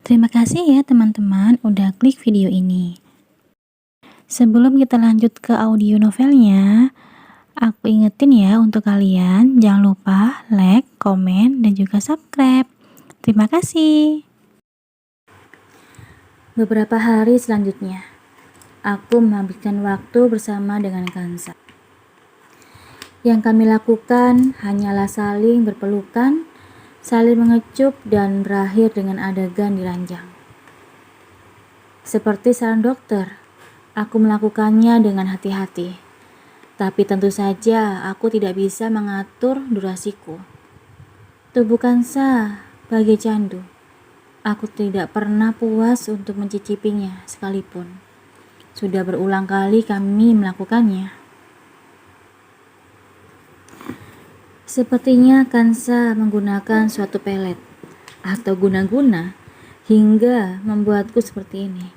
Terima kasih ya teman-teman udah klik video ini. Sebelum kita lanjut ke audio novelnya, aku ingetin ya untuk kalian jangan lupa like, komen, dan juga subscribe. Terima kasih. Beberapa hari selanjutnya, aku menghabiskan waktu bersama dengan Kansa. Yang kami lakukan hanyalah saling berpelukan, saling mengecup, dan berakhir dengan adegan di ranjang. Seperti saran dokter, aku melakukannya dengan hati-hati. Tapi tentu saja aku tidak bisa mengatur durasiku. Tubuh Kansa bagai candu. Aku tidak pernah puas untuk mencicipinya sekalipun. Sudah berulang kali kami melakukannya. Sepertinya Kansa menggunakan suatu pelet atau guna-guna hingga membuatku seperti ini.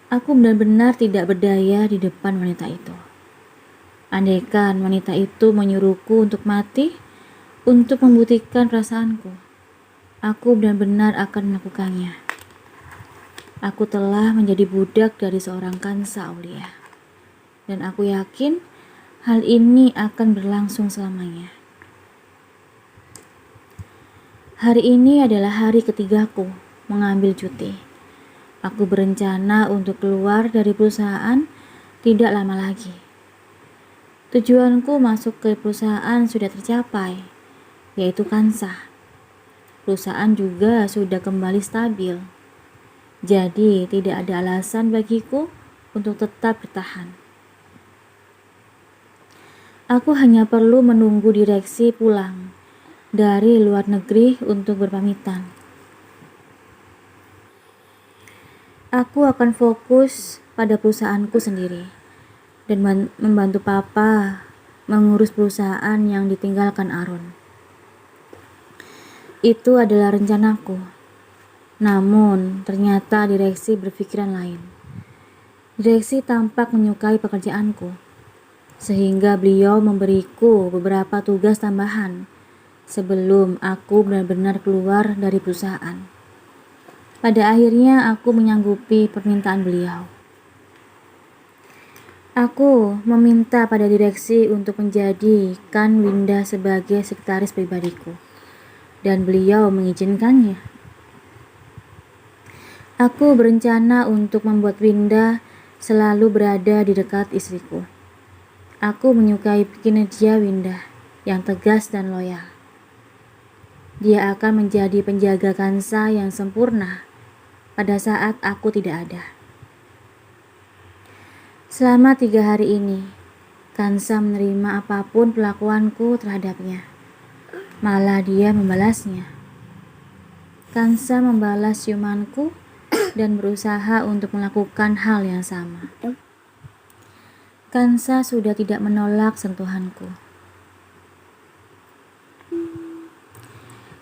Aku benar-benar tidak berdaya di depan wanita itu. Andaikan wanita itu menyuruhku untuk mati, untuk membuktikan perasaanku, aku benar-benar akan melakukannya. Aku telah menjadi budak dari seorang Kansa Aulia, dan aku yakin hal ini akan berlangsung selamanya. Hari ini adalah hari ketigaku mengambil cuti. Aku berencana untuk keluar dari perusahaan tidak lama lagi. Tujuanku masuk ke perusahaan sudah tercapai, yaitu Kansa. Perusahaan juga sudah kembali stabil. Jadi tidak ada alasan bagiku untuk tetap bertahan. Aku hanya perlu menunggu direksi pulang dari luar negeri untuk berpamitan. Aku akan fokus pada perusahaanku sendiri dan membantu Papa mengurus perusahaan yang ditinggalkan Aaron. Itu adalah rencanaku. Namun, ternyata direksi berpikiran lain. Direksi tampak menyukai pekerjaanku, sehingga beliau memberiku beberapa tugas tambahan sebelum aku benar-benar keluar dari perusahaan. Pada akhirnya aku menyanggupi permintaan beliau. Aku meminta pada direksi untuk menjadikan Winda sebagai sekretaris pribadiku, dan beliau mengizinkannya. Aku berencana untuk membuat Winda selalu berada di dekat istriku. Aku menyukai kinerja Winda yang tegas dan loyal. Dia akan menjadi penjaga Kansa yang sempurna pada saat aku tidak ada. Selama 3 hari ini, Kansa menerima apapun perlakuanku terhadapnya. Malah dia membalasnya. Kansa membalas ciumanku dan berusaha untuk melakukan hal yang sama. Kansa sudah tidak menolak sentuhanku.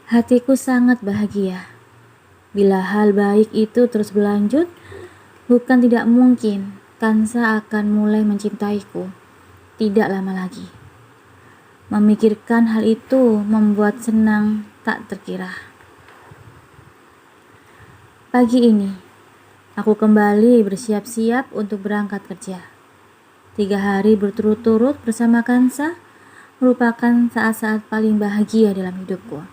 Hatiku sangat bahagia. Bila hal baik itu terus berlanjut, bukan tidak mungkin Kansa akan mulai mencintaiku tidak lama lagi. Memikirkan hal itu membuat senang tak terkira. Pagi ini, aku kembali bersiap-siap untuk berangkat kerja. 3 hari berturut-turut bersama Kansa merupakan saat-saat paling bahagia dalam hidupku.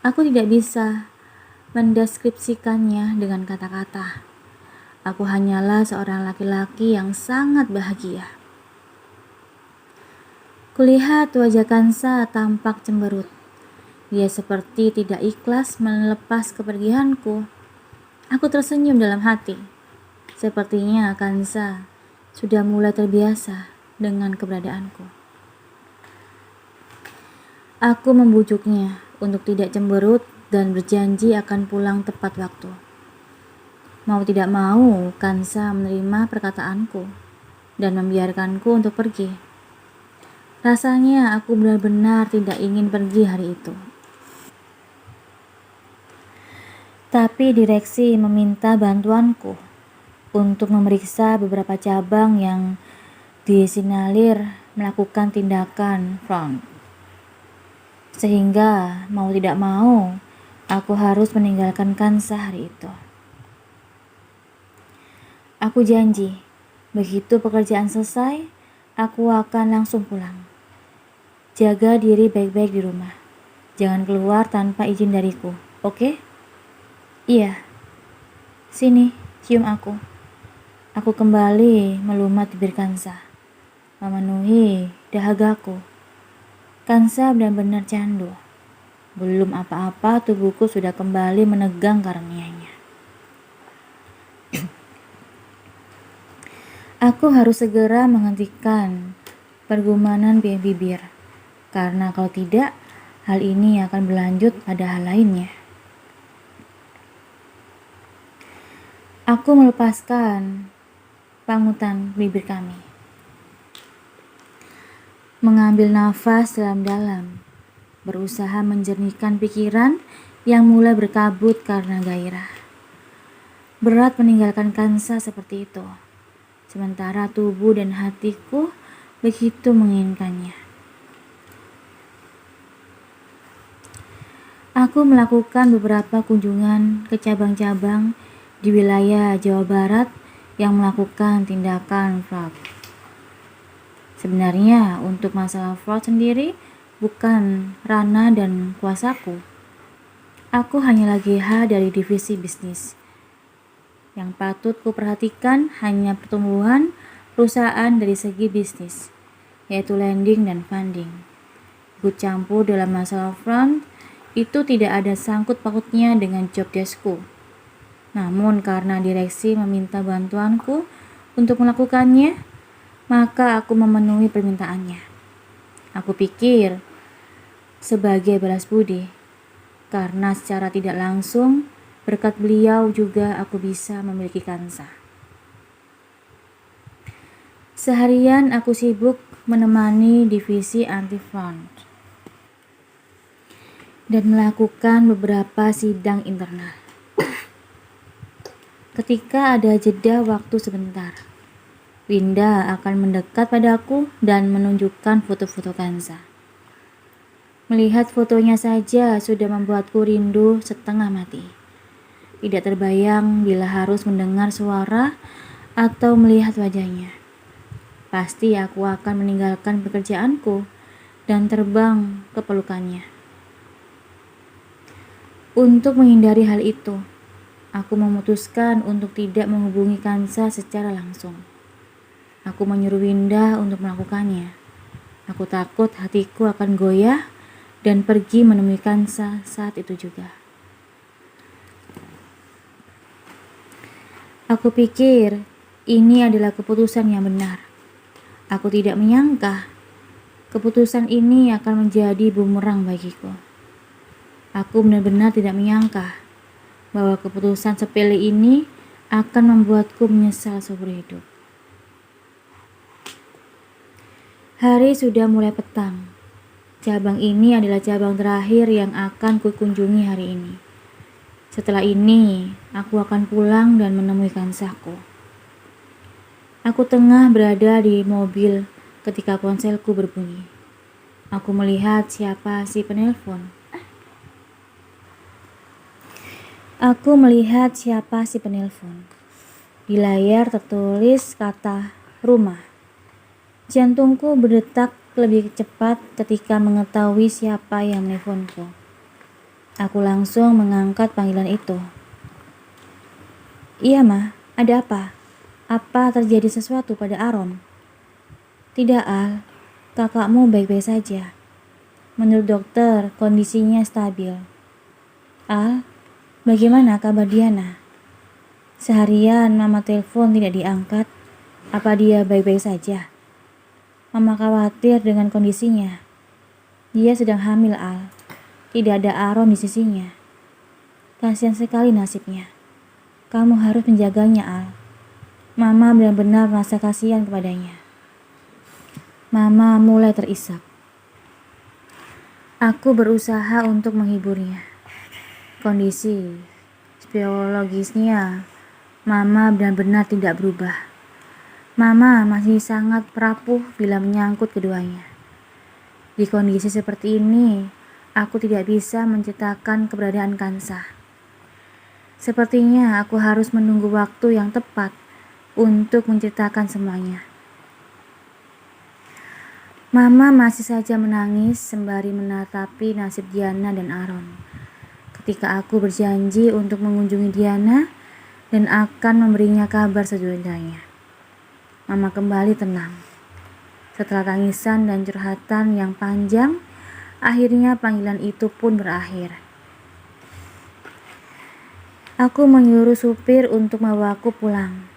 Aku tidak bisa mendeskripsikannya dengan kata-kata. Aku hanyalah seorang laki-laki yang sangat bahagia. Kulihat wajah Kansa tampak cemberut. Dia seperti tidak ikhlas melepas kepergianku. Aku tersenyum dalam hati. Sepertinya Kansa sudah mulai terbiasa dengan keberadaanku. Aku membujuknya untuk tidak cemberut dan berjanji akan pulang tepat waktu. Mau tidak mau, Kansa menerima perkataanku dan membiarkanku untuk pergi. Rasanya aku benar-benar tidak ingin pergi hari itu. Tapi direksi meminta bantuanku untuk memeriksa beberapa cabang yang disinyalir melakukan tindakan fraud. Sehingga mau tidak mau, Aku harus meninggalkan Kansa hari itu. Aku janji, begitu pekerjaan selesai, aku akan langsung pulang. Jaga diri baik-baik di rumah. Jangan keluar tanpa izin dariku, oke? Iya. Sini, cium aku. Aku kembali melumat bibir Kansa, memenuhi dahagaku. Kansa benar-benar candu. Belum apa-apa, tubuhku sudah kembali menegang karenanya. Aku harus segera menghentikan pergumanan bibir, karena kalau tidak, hal ini akan berlanjut pada hal lainnya. Aku melepaskan pangutan bibir kami. Mengambil nafas dalam-dalam, berusaha menjernihkan pikiran yang mulai berkabut karena gairah. Berat meninggalkan Kansa seperti itu, sementara tubuh dan hatiku begitu menginginkannya. Aku melakukan beberapa kunjungan ke cabang-cabang di wilayah Jawa Barat yang melakukan tindakan fraud. Sebenarnya untuk masalah fraud sendiri bukan ranah dan kuasaku. Aku hanyalah GH dari divisi bisnis. Yang patut kuperhatikan hanya pertumbuhan perusahaan dari segi bisnis, yaitu lending dan funding. Ikut campur dalam masalah front itu tidak ada sangkut pautnya dengan job deskku. Namun karena direksi meminta bantuanku untuk melakukannya, maka aku memenuhi permintaannya. Aku pikir sebagai balas budi, karena secara tidak langsung berkat beliau juga aku bisa memiliki Kansa. Seharian aku sibuk menemani divisi anti-fraud dan melakukan beberapa sidang internal. Ketika ada jeda waktu sebentar, Winda akan mendekat padaku dan menunjukkan foto-foto Kansa. Melihat fotonya saja sudah membuatku rindu setengah mati. Tidak terbayang bila harus mendengar suara atau melihat wajahnya. Pasti aku akan meninggalkan pekerjaanku dan terbang ke pelukannya. Untuk menghindari hal itu, aku memutuskan untuk tidak menghubungi Kansa secara langsung. Aku menyuruh Winda untuk melakukannya. Aku takut hatiku akan goyah dan pergi menemui Kansa saat itu juga. Aku pikir ini adalah keputusan yang benar. Aku tidak menyangka keputusan ini akan menjadi bumerang bagiku. Aku benar-benar tidak menyangka bahwa keputusan sepele ini akan membuatku menyesal seumur hidup. Hari sudah mulai petang. Cabang ini adalah cabang terakhir yang akan kukunjungi hari ini. Setelah ini, aku akan pulang dan menemui Kansaku. Aku tengah berada di mobil ketika ponselku berbunyi. Aku melihat siapa si penelpon. Di layar tertulis kata rumah. Jantungku berdetak lebih cepat ketika mengetahui siapa yang menelponku. Aku langsung mengangkat panggilan itu. Iya, Ma, ada apa? Apa terjadi sesuatu pada Aron? Tidak, Al. Kakakmu baik-baik saja. Menurut dokter, kondisinya stabil. Al, bagaimana kabar Diana? Seharian Mama telepon tidak diangkat. Apa dia baik-baik saja? Mama khawatir dengan kondisinya. Dia sedang hamil, Al. Tidak ada Aron di sisinya. Kasihan sekali nasibnya. Kamu harus menjaganya, Al. Mama benar-benar merasa kasihan kepadanya. Mama mulai terisak. Aku berusaha untuk menghiburnya. Kondisi psikologisnya Mama benar-benar tidak berubah. Mama masih sangat rapuh bila menyangkut keduanya. Di kondisi seperti ini, aku tidak bisa menceritakan keberadaan Kansa. Sepertinya aku harus menunggu waktu yang tepat untuk menceritakan semuanya. Mama masih saja menangis sembari menatapi nasib Diana dan Aaron. Ketika aku berjanji untuk mengunjungi Diana dan akan memberinya kabar sesudahnya. Mama kembali tenang. Setelah tangisan dan curhatan yang panjang, akhirnya panggilan itu pun berakhir. Aku menyuruh supir untuk membawaku pulang.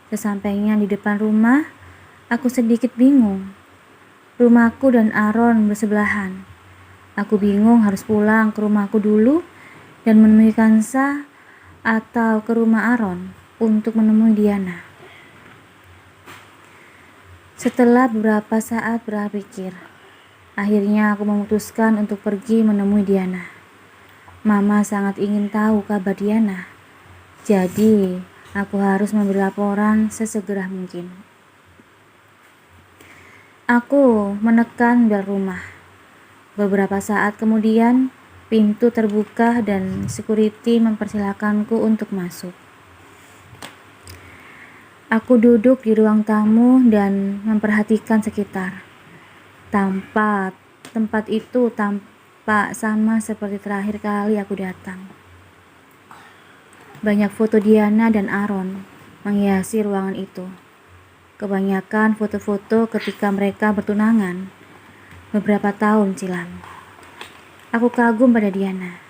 Sesampainya di depan rumah, aku sedikit bingung. Rumahku dan Aaron bersebelahan. Aku bingung harus pulang ke rumahku dulu dan menemui Kansa atau ke rumah Aaron untuk menemui Diana. Setelah beberapa saat berpikir, akhirnya aku memutuskan untuk pergi menemui Diana. Mama sangat ingin tahu kabar Diana, jadi aku harus memberi laporan sesegera mungkin. Aku menekan bel rumah. Beberapa saat kemudian, pintu terbuka dan security mempersilakanku untuk masuk. Aku duduk di ruang tamu dan memperhatikan sekitar. Tempat itu tampak sama seperti terakhir kali aku datang. Banyak foto Diana dan Aaron menghiasi ruangan itu. Kebanyakan foto-foto ketika mereka bertunangan beberapa tahun silam. Aku kagum pada Diana.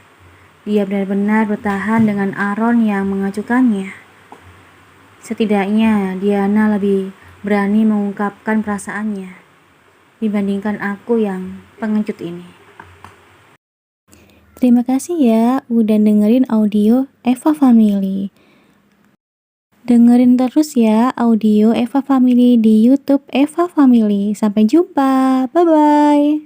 Dia benar-benar bertahan dengan Aaron yang mengacukannya. Setidaknya Diana lebih berani mengungkapkan perasaannya dibandingkan aku yang pengecut ini. Terima kasih ya udah dengerin audio Eva Family. Dengerin terus ya audio Eva Family di YouTube Eva Family. Sampai jumpa. Bye-bye.